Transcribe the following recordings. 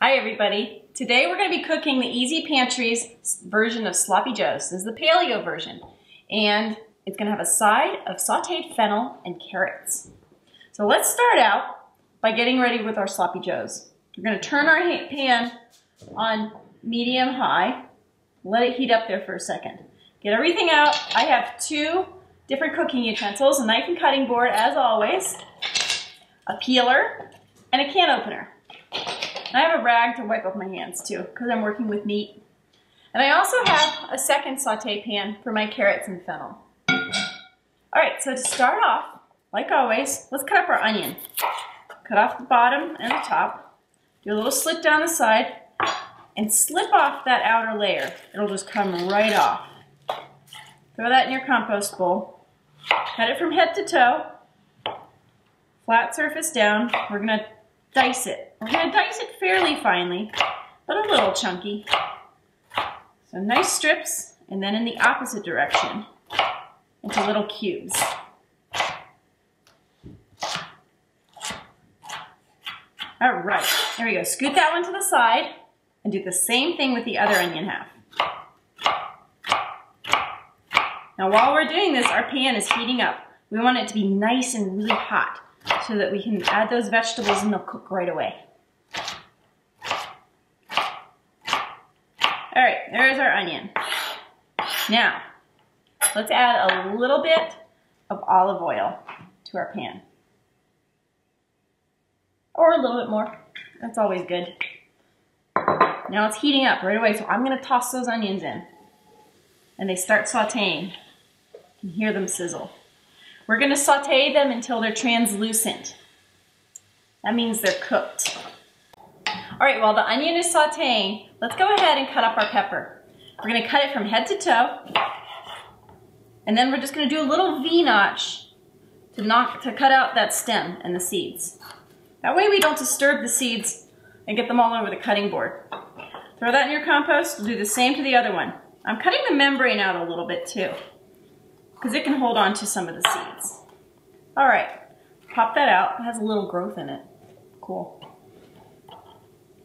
Hi everybody. Today we're going to be cooking the Easy Pantry's version of Sloppy Joes. This is the paleo version, and it's going to have a side of sauteed fennel and carrots. So let's start out by getting ready with our Sloppy Joes. We're going to turn our pan on medium-high, let it heat up there for a second. Get everything out. I have two different cooking utensils, a knife and cutting board as always, a peeler, and a can opener. I have a rag to wipe off my hands too, because I'm working with meat. And I also have a second saute pan for my carrots and fennel. Alright, so to start off, like always, let's cut up our onion. Cut off the bottom and the top. Do a little slit down the side, and slip off that outer layer. It'll just come right off. Throw that in your compost bowl. Cut it from head to toe. Flat surface down. We're going to dice it. We're going to dice it fairly finely, but a little chunky. So nice strips, and then in the opposite direction into little cubes. All right, there we go. Scoot that one to the side and do the same thing with the other onion half. Now while we're doing this, our pan is heating up. We want it to be nice and really hot so that we can add those vegetables and they'll cook right away. All right, there's our onion. Now, let's add a little bit of olive oil to our pan. Or a little bit more, that's always good. Now it's heating up right away, so I'm gonna toss those onions in. And they start sauteing. You can hear them sizzle. We're gonna saute them until they're translucent. That means they're cooked. All right, while the onion is sauteing, let's go ahead and cut up our pepper. We're gonna cut it from head to toe, and then we're just gonna do a little V-notch to cut out that stem and the seeds. That way we don't disturb the seeds and get them all over the cutting board. Throw that in your compost, do the same to the other one. I'm cutting the membrane out a little bit too, because it can hold on to some of the seeds. All right, pop that out. It has a little growth in it. Cool.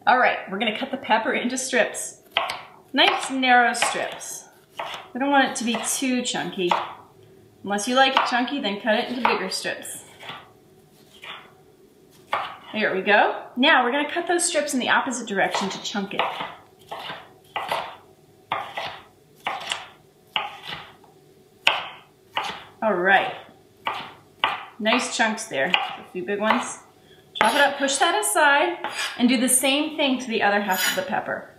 All right, we're gonna cut the pepper into strips. Nice narrow strips. We don't want it to be too chunky. Unless you like it chunky, then cut it into bigger strips. Here we go. Now we're gonna cut those strips in the opposite direction to chunk it. All right, nice chunks there, a few big ones. Chop it up, push that aside, and do the same thing to the other half of the pepper.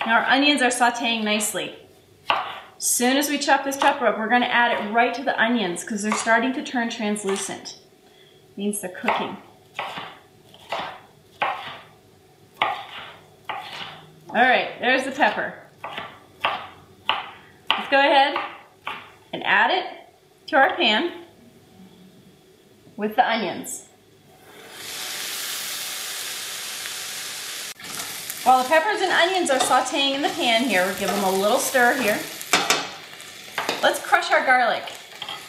Now our onions are sauteing nicely. As soon as we chop this pepper up, we're gonna add it right to the onions because they're starting to turn translucent. It means they're cooking. All right, there's the pepper. Let's go ahead and add it to our pan with the onions. While the peppers and onions are sauteing in the pan here, we'll give them a little stir here. Let's crush our garlic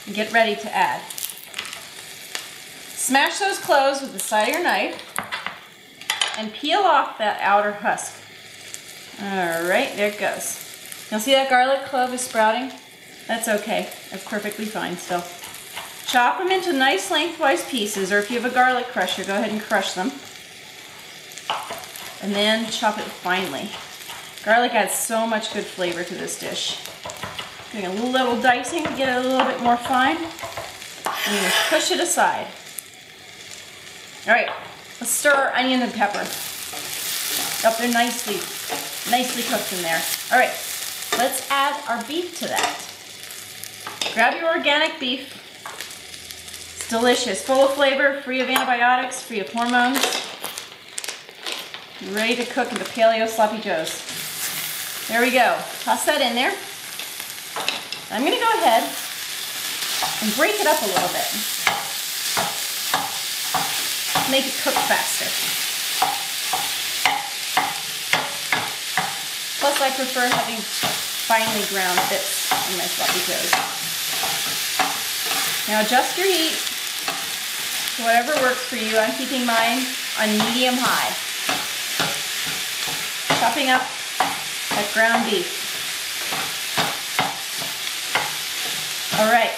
and get ready to add. Smash those cloves with the side of your knife and peel off that outer husk. All right, there it goes. You'll see that garlic clove is sprouting? That's okay, that's perfectly fine still. Chop them into nice lengthwise pieces, or if you have a garlic crusher, go ahead and crush them. And then chop it finely. Garlic adds so much good flavor to this dish. Doing a little dicing to get it a little bit more fine. And you just push it aside. All right, let's stir our onion and pepper. Up there nicely cooked in there. All right, let's add our beef to that. Grab your organic beef. It's delicious, full of flavor, free of antibiotics, free of hormones. Ready to cook into paleo sloppy joes. There we go. Toss that in there. I'm going to go ahead and break it up a little bit. Make it cook faster. Plus I prefer having finely ground bits in my sloppy joes. Now adjust your heat. So whatever works for you, I'm keeping mine on medium-high. Chopping up that ground beef. All right.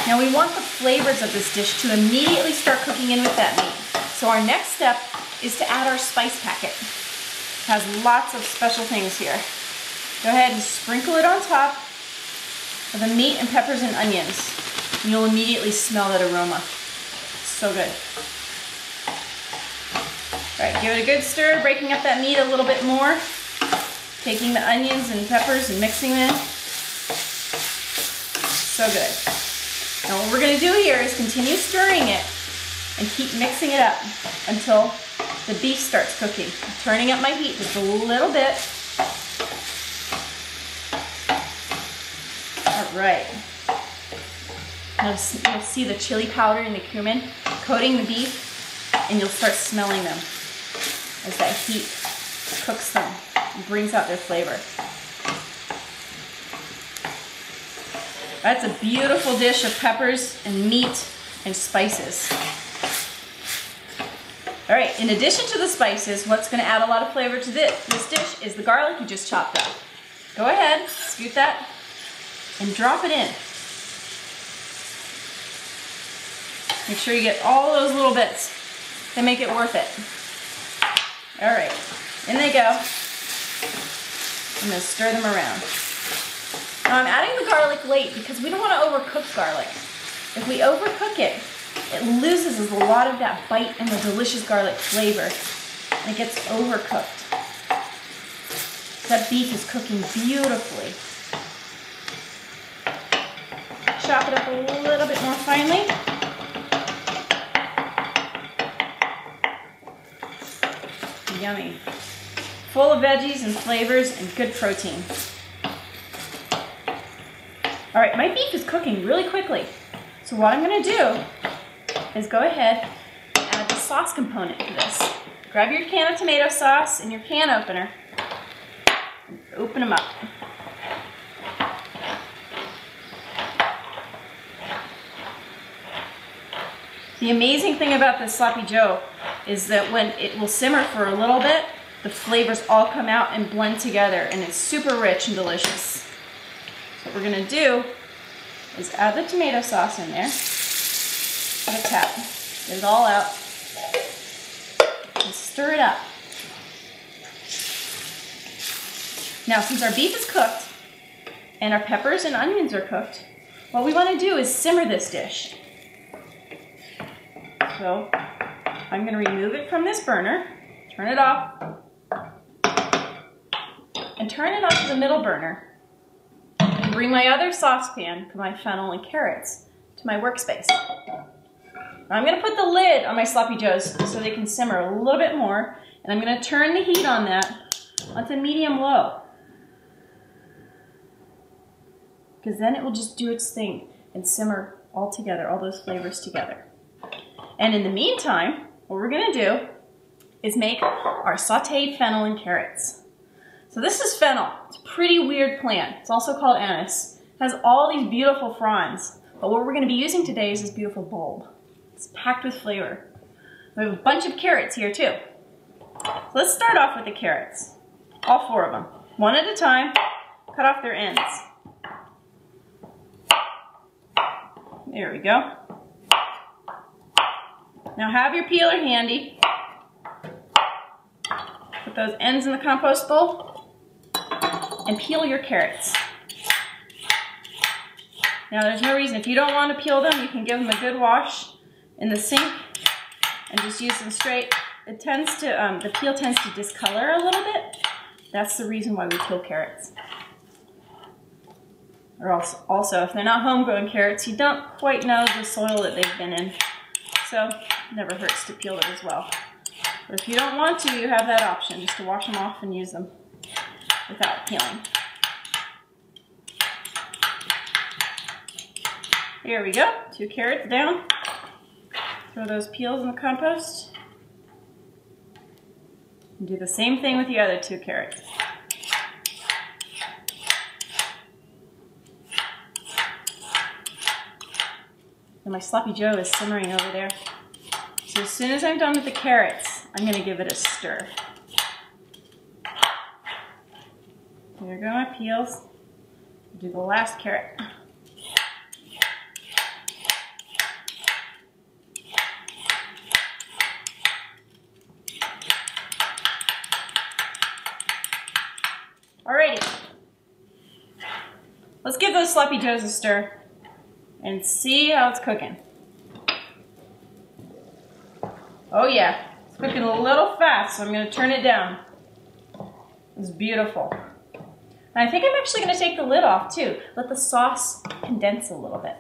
Now we want the flavors of this dish to immediately start cooking in with that meat. So our next step is to add our spice packet. It has lots of special things here. Go ahead and sprinkle it on top of the meat and peppers and onions. And you'll immediately smell that aroma. So good. All right, give it a good stir, breaking up that meat a little bit more. Taking the onions and peppers and mixing them. So good. Now what we're gonna do here is continue stirring it and keep mixing it up until the beef starts cooking. I'm turning up my heat just a little bit. All right. Now you'll see the chili powder and the cumin coating the beef, and you'll start smelling them as that heat cooks them and brings out their flavor. That's a beautiful dish of peppers and meat and spices. All right, in addition to the spices, what's gonna add a lot of flavor to this dish is the garlic you just chopped up. Go ahead, scoot that, and drop it in. Make sure you get all those little bits to make it worth it. All right, in they go. I'm gonna stir them around. Now I'm adding the garlic late because we don't want to overcook garlic. If we overcook it, it loses a lot of that bite and the delicious garlic flavor, and it gets overcooked. That beef is cooking beautifully. Chop it up a little bit more finely. Yummy. Full of veggies and flavors and good protein. All right, my beef is cooking really quickly. So what I'm gonna do is go ahead and add the sauce component to this. Grab your can of tomato sauce and your can opener. And open them up. The amazing thing about this sloppy joe is that when it will simmer for a little bit, the flavors all come out and blend together, and it's super rich and delicious. So what we're gonna do is add the tomato sauce in there. Give it a tap, get it all out, and stir it up. Now, since our beef is cooked and our peppers and onions are cooked, what we want to do is simmer this dish. So I'm going to remove it from this burner, turn it off, and turn it off to the middle burner. And bring my other saucepan for my fennel and carrots to my workspace. I'm going to put the lid on my sloppy joes so they can simmer a little bit more, and I'm going to turn the heat on that onto medium-low, because then it will just do its thing and simmer all together, all those flavors together. And in the meantime, what we're going to do is make our sauteed fennel and carrots. So this is fennel. It's a pretty weird plant. It's also called anise. It has all these beautiful fronds, but what we're going to be using today is this beautiful bulb. It's packed with flavor. We have a bunch of carrots here too. So let's start off with the carrots. All 4 of them. One at a time. Cut off their ends. There we go. Now have your peeler handy. Put those ends in the compost bowl and peel your carrots. Now there's no reason, if you don't want to peel them, you can give them a good wash in the sink and just use them straight. It tends to, the peel tends to discolor a little bit. That's the reason why we peel carrots. Or also, if they're not homegrown carrots, you don't quite know the soil that they've been in. So it never hurts to peel it as well. But if you don't want to, you have that option, just to wash them off and use them without peeling. Here we go, 2 carrots down. Throw those peels in the compost. And do the same thing with the other 2 carrots. And my sloppy joe is simmering over there. So as soon as I'm done with the carrots, I'm gonna give it a stir. There go my peels. Do the last carrot. Alrighty. Let's give those sloppy joes a stir and see how it's cooking. Oh yeah, it's cooking a little fast, so I'm gonna turn it down. It's beautiful. And I think I'm actually gonna take the lid off too. Let the sauce condense a little bit.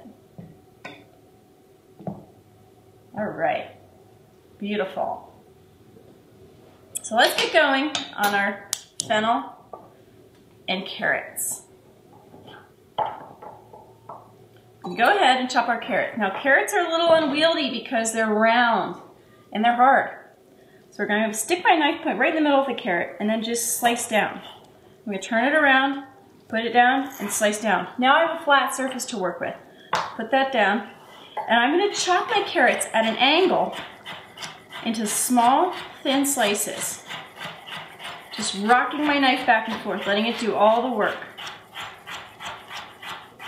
All right, beautiful. So let's get going on our fennel and carrots. Go ahead and chop our carrot. Now carrots are a little unwieldy because they're round and they're hard. So we're going to stick my knife point right in the middle of the carrot and then just slice down. I'm going to turn it around, put it down, and slice down. Now I have a flat surface to work with. Put that down. And I'm going to chop my carrots at an angle into small, thin slices. Just rocking my knife back and forth, letting it do all the work.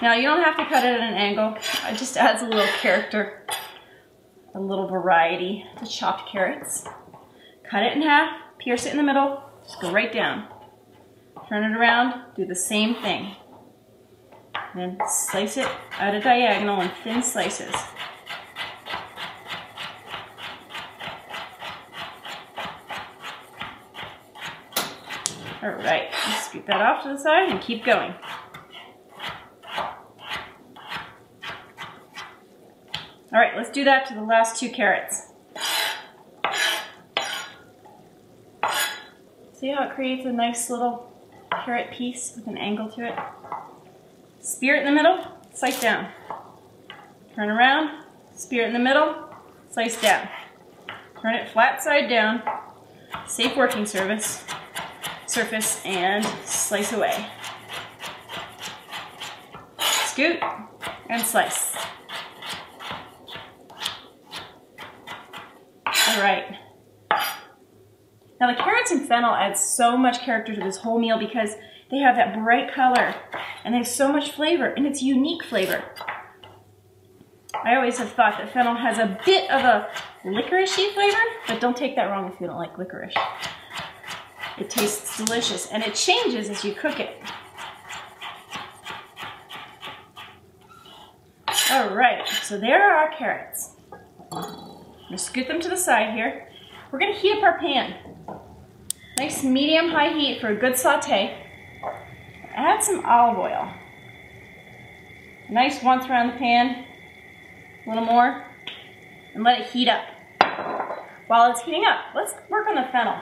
Now you don't have to cut it at an angle. It just adds a little character, a little variety to chopped carrots. Cut it in half, pierce it in the middle, just go right down. Turn it around, do the same thing. And then slice it at a diagonal in thin slices. All right, let's scoop that off to the side and keep going. All right, let's do that to the last two carrots. See how it creates a nice little carrot piece with an angle to it? Spear it in the middle, slice down. Turn around, spear it in the middle, slice down. Turn it flat side down, safe working surface, and slice away. Scoot and slice. All right. Now the carrots and fennel add so much character to this whole meal because they have that bright color and they have so much flavor, and it's unique flavor. I always have thought that fennel has a bit of a licorice-y flavor, but don't take that wrong if you don't like licorice. It tastes delicious and it changes as you cook it. All right, so there are our carrots. I'm gonna scoot them to the side here. We're gonna heat up our pan. Nice medium-high heat for a good saute. Add some olive oil. Nice once around the pan, a little more, and let it heat up. While it's heating up, let's work on the fennel.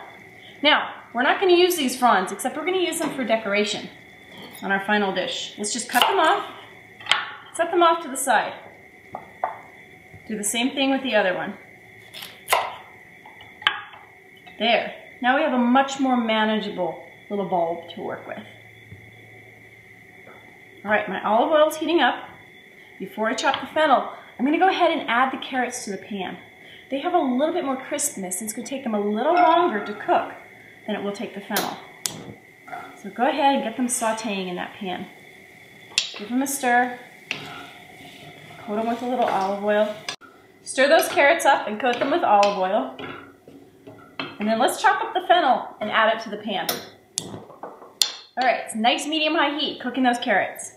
Now, we're not gonna use these fronds, except we're gonna use them for decoration on our final dish. Let's just cut them off, set them off to the side. Do the same thing with the other one. There. Now we have a much more manageable little bulb to work with. All right, my olive oil is heating up. Before I chop the fennel, I'm gonna go ahead and add the carrots to the pan. They have a little bit more crispness, and it's gonna take them a little longer to cook than it will take the fennel. So go ahead and get them sauteing in that pan. Give them a stir. Coat them with a little olive oil. Stir those carrots up and coat them with olive oil. And then let's chop up the fennel and add it to the pan. All right, it's nice medium-high heat cooking those carrots.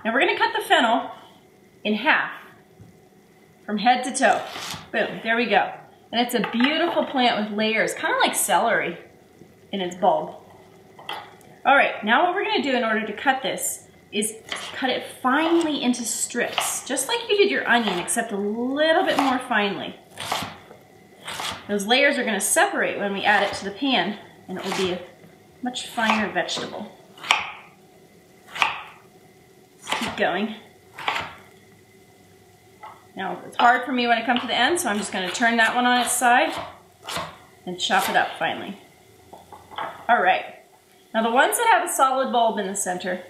Now we're gonna cut the fennel in half from head to toe. Boom, there we go. And it's a beautiful plant with layers, kind of like celery in its bulb. All right, now what we're gonna do in order to cut this is cut it finely into strips, just like you did your onion, except a little bit more finely. Those layers are gonna separate when we add it to the pan, and it will be a much finer vegetable. Let's keep going. Now, it's hard for me when I come to the end, so I'm just gonna turn that one on its side and chop it up finally. All right. Now the ones that have a solid bulb in the center,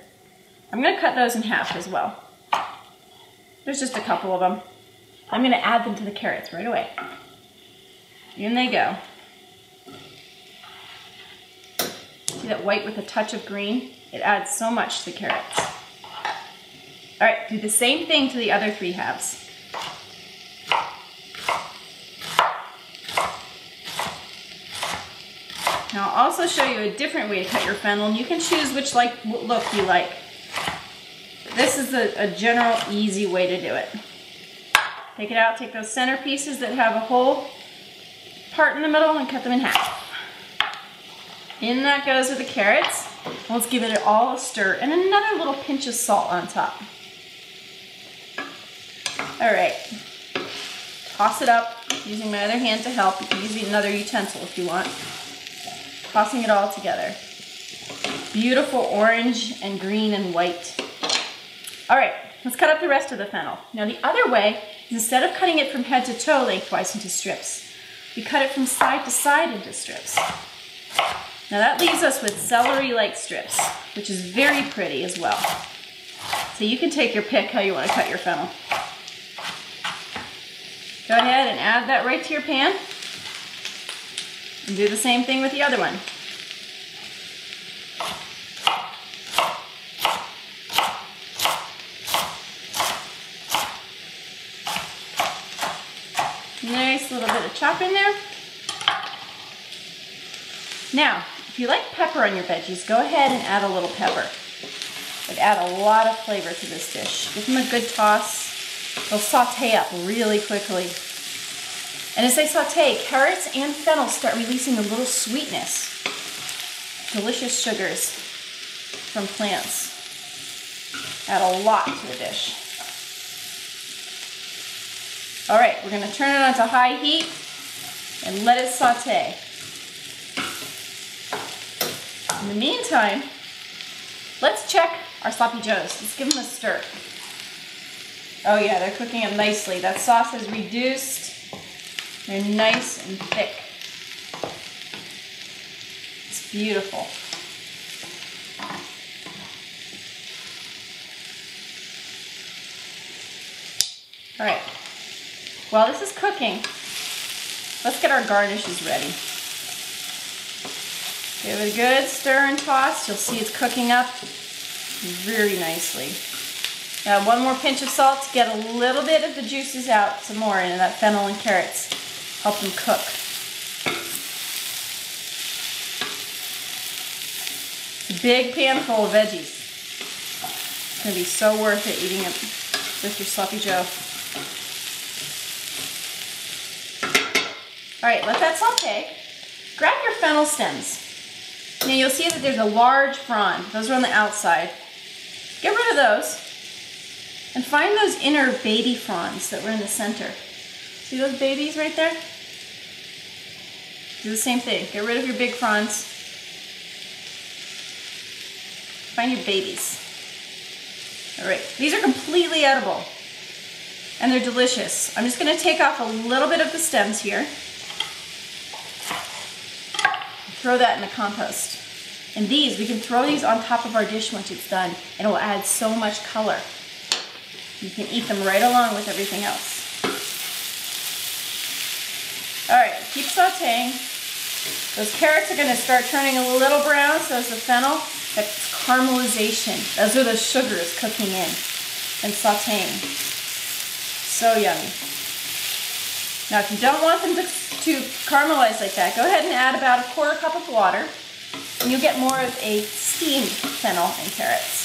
I'm gonna cut those in half as well. There's just a couple of them. I'm gonna add them to the carrots right away. In they go. See that white with a touch of green? It adds so much to the carrots. All right, do the same thing to the other 3 halves. Now I'll also show you a different way to cut your fennel, and you can choose which look you like. This is a general easy way to do it. Take it out, take those center pieces that have a whole part in the middle and cut them in half. In that goes with the carrots. Let's give it all a stir and another little pinch of salt on top. All right, toss it up using my other hand to help. You can use another utensil if you want. Tossing it all together. Beautiful orange and green and white. All right, let's cut up the rest of the fennel. Now the other way is instead of cutting it from head to toe lengthwise into strips, we cut it from side to side into strips. Now that leaves us with celery-like strips, which is very pretty as well. So you can take your pick how you want to cut your fennel. Go ahead and add that right to your pan. And do the same thing with the other one. Nice little bit of chop in there. Now, if you like pepper on your veggies, go ahead and add a little pepper. It'd add a lot of flavor to this dish. Give them a good toss. They'll saute up really quickly. And as they saute, carrots and fennel start releasing a little sweetness. Delicious sugars from plants. Add a lot to the dish. All right, we're gonna turn it on to high heat and let it saute. In the meantime, let's check our sloppy joes. Let's give them a stir. Oh yeah, they're cooking up nicely. That sauce is reduced. They're nice and thick. It's beautiful. All right, while this is cooking, let's get our garnishes ready. Give it a good stir and toss. You'll see it's cooking up very nicely. Now one more pinch of salt to get a little bit of the juices out some more into that fennel and carrots. Help them cook. It's a big pan full of veggies. It's going to be so worth it eating it with your sloppy joe. All right, let that saute. Grab your fennel stems. Now you'll see that there's a large frond. Those are on the outside. Get rid of those and find those inner baby fronds that were in the center. See those babies right there? Do the same thing. Get rid of your big fronds. Find your babies. All right, these are completely edible and they're delicious. I'm just gonna take off a little bit of the stems here. Throw that in the compost. And these, we can throw these on top of our dish once it's done and it will add so much color. You can eat them right along with everything else. All right, keep sauteing. Those carrots are gonna start turning a little brown, so is the fennel. That's caramelization. Those are the sugars cooking in and sauteing. So yummy. Now, if you don't want them to caramelize like that, go ahead and add about a 1/4 cup of water, and you'll get more of a steamed fennel and carrots.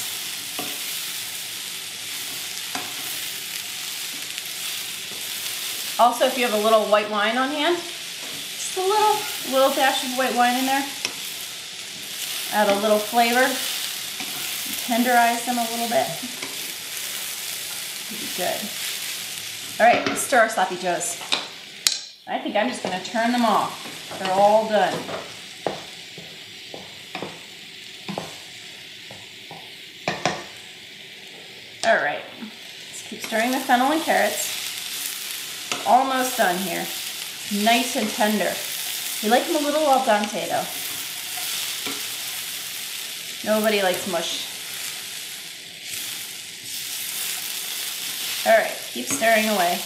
Also, if you have a little white wine on hand, just a little dash of white wine in there. Add a little flavor. Tenderize them a little bit. Good. All right, let's stir our sloppy joes. I think I'm just going to turn them off. They're all done. All right, let's keep stirring the fennel and carrots. Almost done here. Nice and tender. We like them a little al dente though. Nobody likes mush. All right, keep stirring away.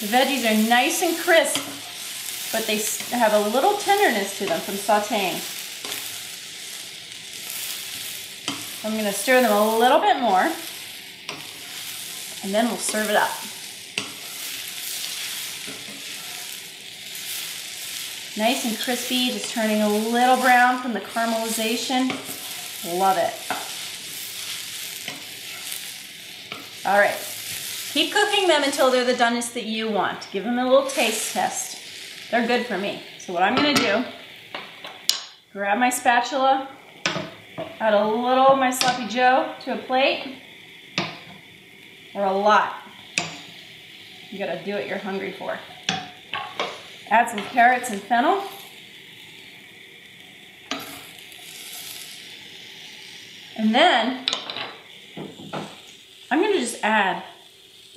The veggies are nice and crisp, but they have a little tenderness to them from sauteing. I'm going to stir them a little bit more, and then we'll serve it up. Nice and crispy, just turning a little brown from the caramelization. Love it. All right, keep cooking them until they're the doneness that you want. Give them a little taste test. They're good for me. So what I'm gonna do, grab my spatula, add a little of my sloppy joe to a plate, or a lot. You gotta do what you're hungry for. Add some carrots and fennel. And then I'm going to just add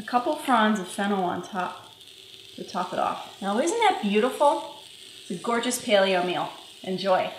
a couple fronds of fennel on top to top it off. Now, isn't that beautiful? It's a gorgeous paleo meal. Enjoy.